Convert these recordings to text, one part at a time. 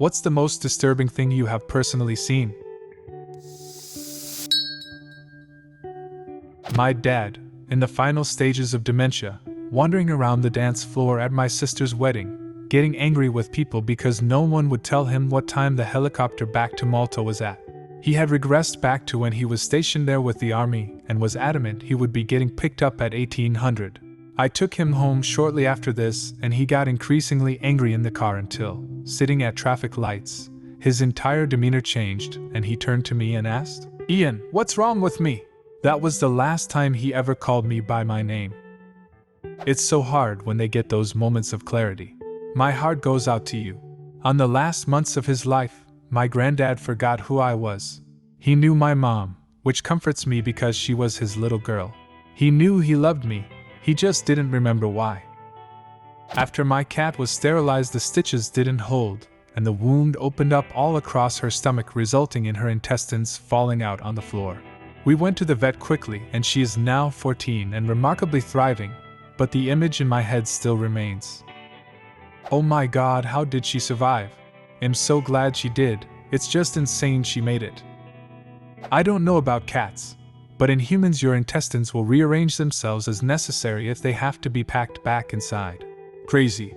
What's the most disturbing thing you have personally seen? My dad, in the final stages of dementia, wandering around the dance floor at my sister's wedding, getting angry with people because no one would tell him what time the helicopter back to Malta was at. He had regressed back to when he was stationed there with the army and was adamant he would be getting picked up at 1800. I took him home shortly after this, and he got increasingly angry in the car until, sitting at traffic lights, his entire demeanor changed and he turned to me and asked, "Ian, what's wrong with me?" That was the last time he ever called me by my name. It's so hard when they get those moments of clarity. My heart goes out to you. On the last months of his life, my granddad forgot who I was. He knew my mom, which comforts me because she was his little girl. He knew he loved me. He just didn't remember why. After my cat was sterilized, the stitches didn't hold, and the wound opened up all across her stomach, resulting in her intestines falling out on the floor. We went to the vet quickly, and she is now 14 and remarkably thriving, but the image in my head still remains. Oh my God, how did she survive? I'm so glad she did. It's just insane she made it. I don't know about cats, but in humans your intestines will rearrange themselves as necessary if they have to be packed back inside. Crazy.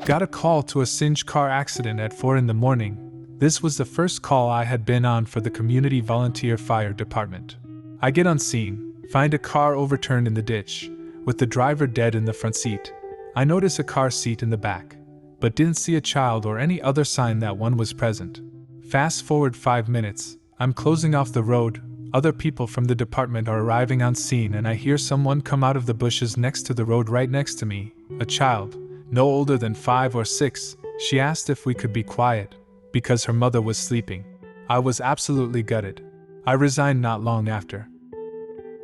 Got a call to a singed car accident at 4 in the morning. This was the first call I had been on for the community volunteer fire department. I get on scene, find a car overturned in the ditch, with the driver dead in the front seat. I notice a car seat in the back, but didn't see a child or any other sign that one was present. Fast forward 5 minutes, I'm closing off the road. Other people from the department are arriving on scene, and I hear someone come out of the bushes next to the road right next to me. A child, no older than 5 or 6. She asked if we could be quiet, because her mother was sleeping. I was absolutely gutted. I resigned not long after.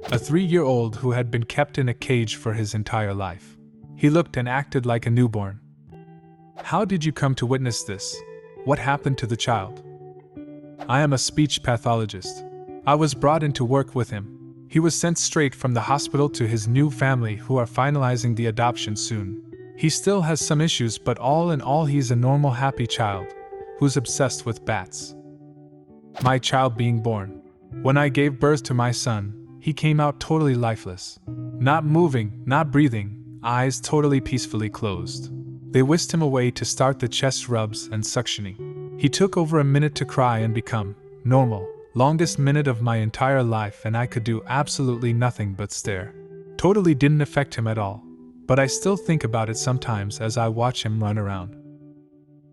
A 3-year-old who had been kept in a cage for his entire life. He looked and acted like a newborn. How did you come to witness this? What happened to the child? I am a speech pathologist. I was brought in to work with him. He was sent straight from the hospital to his new family, who are finalizing the adoption soon. He still has some issues, but all in all he's a normal, happy child who's obsessed with bats. My child being born. When I gave birth to my son, he came out totally lifeless. Not moving, not breathing, eyes totally peacefully closed. They whisked him away to start the chest rubs and suctioning. He took over a minute to cry and become normal. Longest minute of my entire life, and I could do absolutely nothing but stare. Totally didn't affect him at all, but I still think about it sometimes as I watch him run around.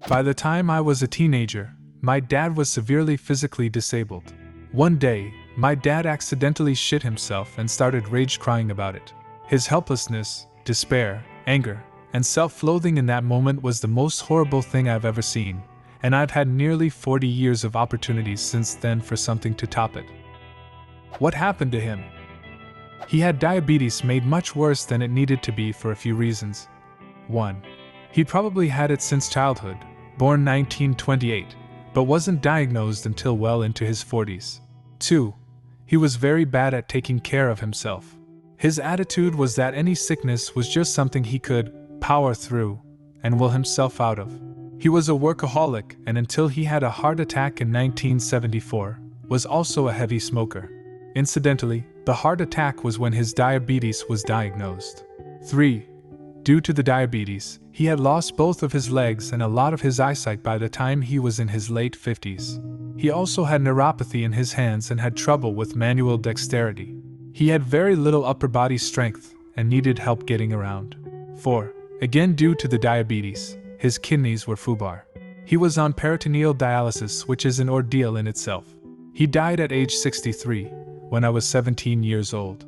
By the time I was a teenager, my dad was severely physically disabled. One day, my dad accidentally shit himself and started rage crying about it. His helplessness, despair, anger, and self-loathing in that moment was the most horrible thing I've ever seen. And I've had nearly 40 years of opportunities since then for something to top it. What happened to him? He had diabetes made much worse than it needed to be for a few reasons. 1. He probably had it since childhood, born 1928, but wasn't diagnosed until well into his 40s. 2. He was very bad at taking care of himself. His attitude was that any sickness was just something he could power through and will himself out of. He was a workaholic, and until he had a heart attack in 1974, was also a heavy smoker. Incidentally, the heart attack was when his diabetes was diagnosed. 3. Due to the diabetes, he had lost both of his legs and a lot of his eyesight by the time he was in his late 50s. He also had neuropathy in his hands and had trouble with manual dexterity. He had very little upper body strength and needed help getting around. 4. Again, due to the diabetes, his kidneys were foobar. He was on peritoneal dialysis, which is an ordeal in itself. He died at age 63, when I was 17 years old.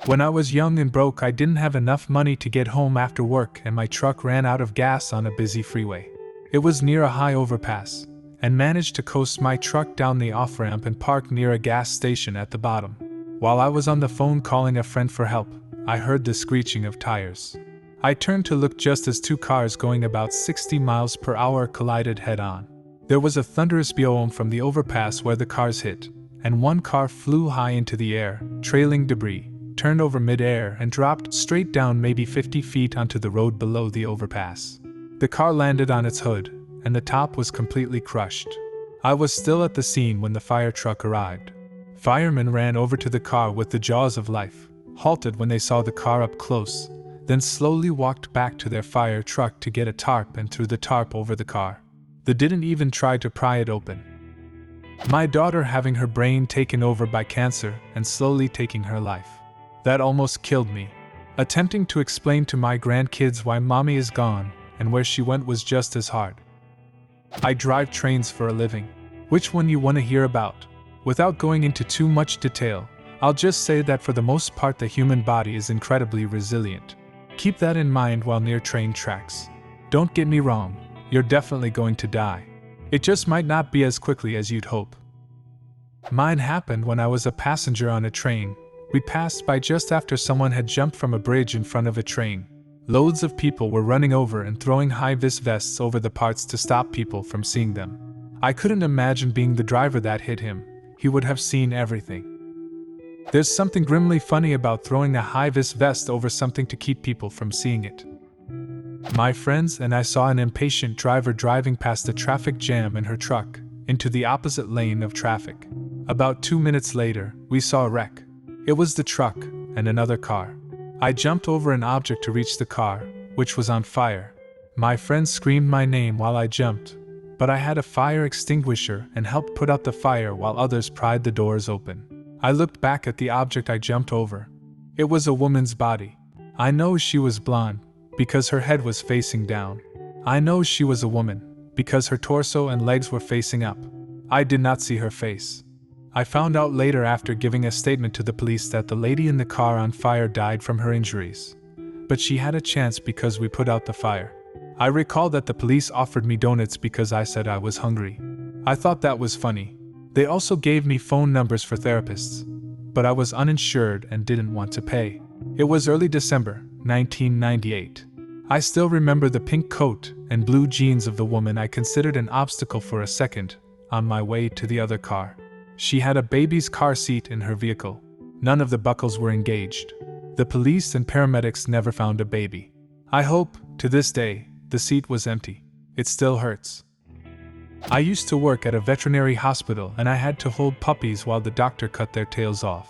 When I was young and broke, I didn't have enough money to get home after work, and my truck ran out of gas on a busy freeway. It was near a high overpass, and managed to coast my truck down the off-ramp and park near a gas station at the bottom. While I was on the phone calling a friend for help, I heard the screeching of tires. I turned to look just as 2 cars going about 60 miles per hour collided head-on. There was a thunderous boom from the overpass where the cars hit, and one car flew high into the air, trailing debris, turned over mid-air and dropped straight down maybe 50 feet onto the road below the overpass. The car landed on its hood, and the top was completely crushed. I was still at the scene when the fire truck arrived. Firemen ran over to the car with the jaws of life, halted when they saw the car up close, then slowly walked back to their fire truck to get a tarp and threw the tarp over the car. They didn't even try to pry it open. My daughter having her brain taken over by cancer and slowly taking her life. That almost killed me. Attempting to explain to my grandkids why mommy is gone and where she went was just as hard. I drive trains for a living. Which one you want to hear about? Without going into too much detail, I'll just say that for the most part the human body is incredibly resilient. Keep that in mind while near train tracks. Don't get me wrong, you're definitely going to die. It just might not be as quickly as you'd hope. Mine happened when I was a passenger on a train. We passed by just after someone had jumped from a bridge in front of a train. Loads of people were running over and throwing high-vis vests over the parts to stop people from seeing them. I couldn't imagine being the driver that hit him. He would have seen everything. There's something grimly funny about throwing a high-vis vest over something to keep people from seeing it. My friends and I saw an impatient driver driving past a traffic jam in her truck, into the opposite lane of traffic. About 2 minutes later, we saw a wreck. It was the truck and another car. I jumped over an object to reach the car, which was on fire. My friend screamed my name while I jumped, but I had a fire extinguisher and helped put out the fire while others pried the doors open. I looked back at the object I jumped over. It was a woman's body. I know she was blonde, because her head was facing down. I know she was a woman, because her torso and legs were facing up. I did not see her face. I found out later after giving a statement to the police that the lady in the car on fire died from her injuries. But she had a chance because we put out the fire. I recall that the police offered me donuts because I said I was hungry. I thought that was funny. They also gave me phone numbers for therapists, but I was uninsured and didn't want to pay. It was early December, 1998. I still remember the pink coat and blue jeans of the woman I considered an obstacle for a second, on my way to the other car. She had a baby's car seat in her vehicle. None of the buckles were engaged. The police and paramedics never found a baby. I hope, to this day, the seat was empty. It still hurts. I used to work at a veterinary hospital and I had to hold puppies while the doctor cut their tails off.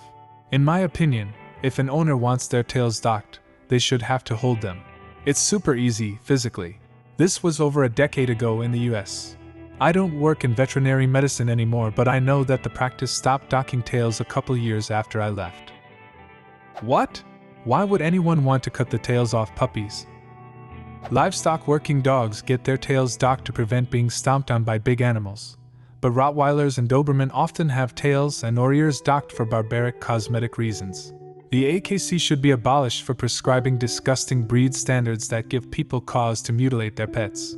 In my opinion, if an owner wants their tails docked, they should have to hold them. It's super easy, physically. This was over a decade ago in the US. I don't work in veterinary medicine anymore, but I know that the practice stopped docking tails a couple years after I left. What? Why would anyone want to cut the tails off puppies? Livestock working dogs get their tails docked to prevent being stomped on by big animals, but Rottweilers and Doberman often have tails and or ears docked for barbaric cosmetic reasons. The AKC should be abolished for prescribing disgusting breed standards that give people cause to mutilate their pets.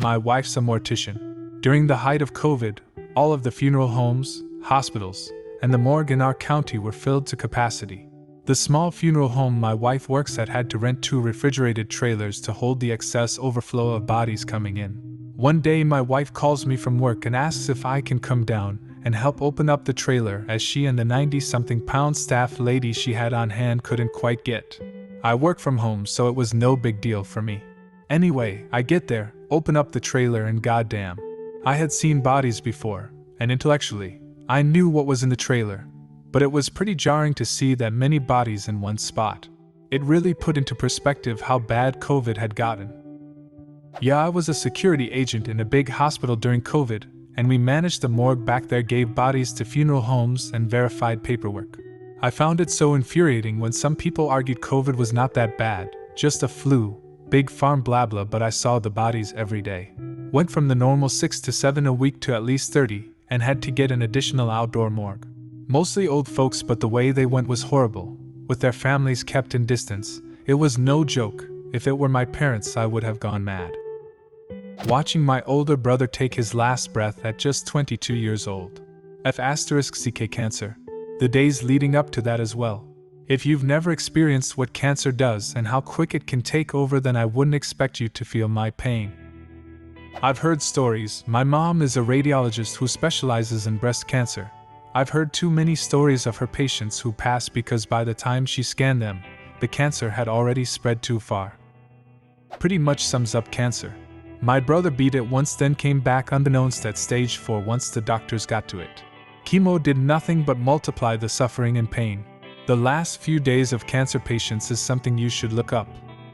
My wife's a mortician. During the height of COVID, all of the funeral homes, hospitals, and the morgue in our county were filled to capacity. The small funeral home my wife works at had to rent 2 refrigerated trailers to hold the excess overflow of bodies coming in. One day my wife calls me from work and asks if I can come down and help open up the trailer as she and the 90-something pound staff lady she had on hand couldn't quite get. I work from home, so it was no big deal for me. Anyway, I get there, open up the trailer, and goddamn, I had seen bodies before, and intellectually, I knew what was in the trailer, but it was pretty jarring to see that many bodies in one spot. It really put into perspective how bad COVID had gotten. Yeah, I was a security agent in a big hospital during COVID, and we managed the morgue back there, gave bodies to funeral homes, and verified paperwork. I found it so infuriating when some people argued COVID was not that bad, just a flu, big farm blah blah, but I saw the bodies every day. Went from the normal 6 to 7 a week to at least 30, and had to get an additional outdoor morgue. Mostly old folks, but the way they went was horrible, with their families kept in distance. It was no joke. If it were my parents, I would have gone mad. Watching my older brother take his last breath at just 22 years old. F***CK cancer. The days leading up to that as well. If you've never experienced what cancer does and how quick it can take over, then I wouldn't expect you to feel my pain. I've heard stories. My mom is a radiologist who specializes in breast cancer. I've heard too many stories of her patients who passed because by the time she scanned them, the cancer had already spread too far. Pretty much sums up cancer. My brother beat it once, then came back unbeknownst at stage 4 once the doctors got to it. Chemo did nothing but multiply the suffering and pain. The last few days of cancer patients is something you should look up.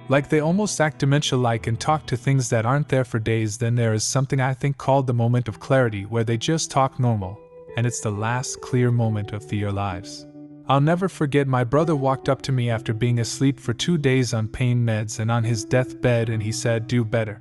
Like they almost act dementia-like and talk to things that aren't there for days. Then there is something I think called the moment of clarity, where they just talk normal, and it's the last clear moment of their lives. I'll never forget, my brother walked up to me after being asleep for 2 days on pain meds and on his deathbed, and he said, "Do better."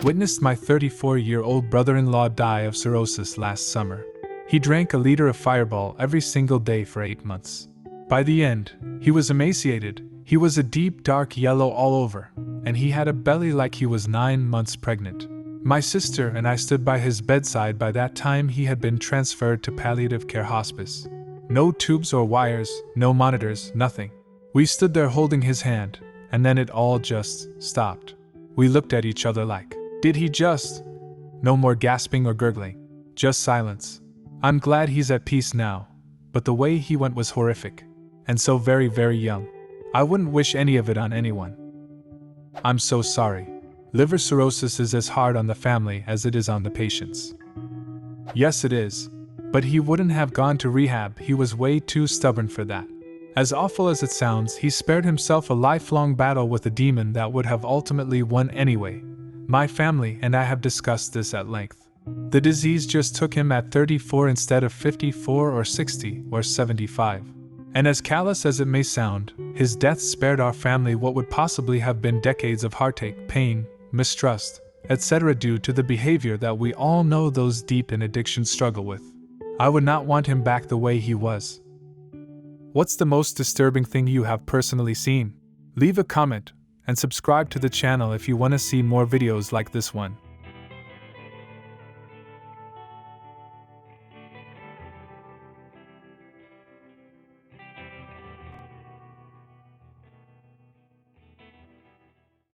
Witnessed my 34-year-old brother-in-law die of cirrhosis last summer. He drank a liter of Fireball every single day for 8 months. By the end, he was emaciated, he was a deep dark yellow all over, and he had a belly like he was 9 months pregnant. My sister and I stood by his bedside. By that time he had been transferred to palliative care hospice. No tubes or wires, no monitors, nothing. We stood there holding his hand, and then it all just stopped. We looked at each other like, did he just? No more gasping or gurgling, just silence. I'm glad he's at peace now, but the way he went was horrific. And so very, very young. I wouldn't wish any of it on anyone. I'm so sorry. Liver cirrhosis is as hard on the family as it is on the patients. Yes, it is. But he wouldn't have gone to rehab, he was way too stubborn for that. As awful as it sounds, he spared himself a lifelong battle with a demon that would have ultimately won anyway. My family and I have discussed this at length. The disease just took him at 34 instead of 54 or 60 or 75. And as callous as it may sound, his death spared our family what would possibly have been decades of heartache, pain, mistrust, etc. due to the behavior that we all know those deep in addiction struggle with. I would not want him back the way he was. What's the most disturbing thing you have personally seen? Leave a comment and subscribe to the channel if you want to see more videos like this one.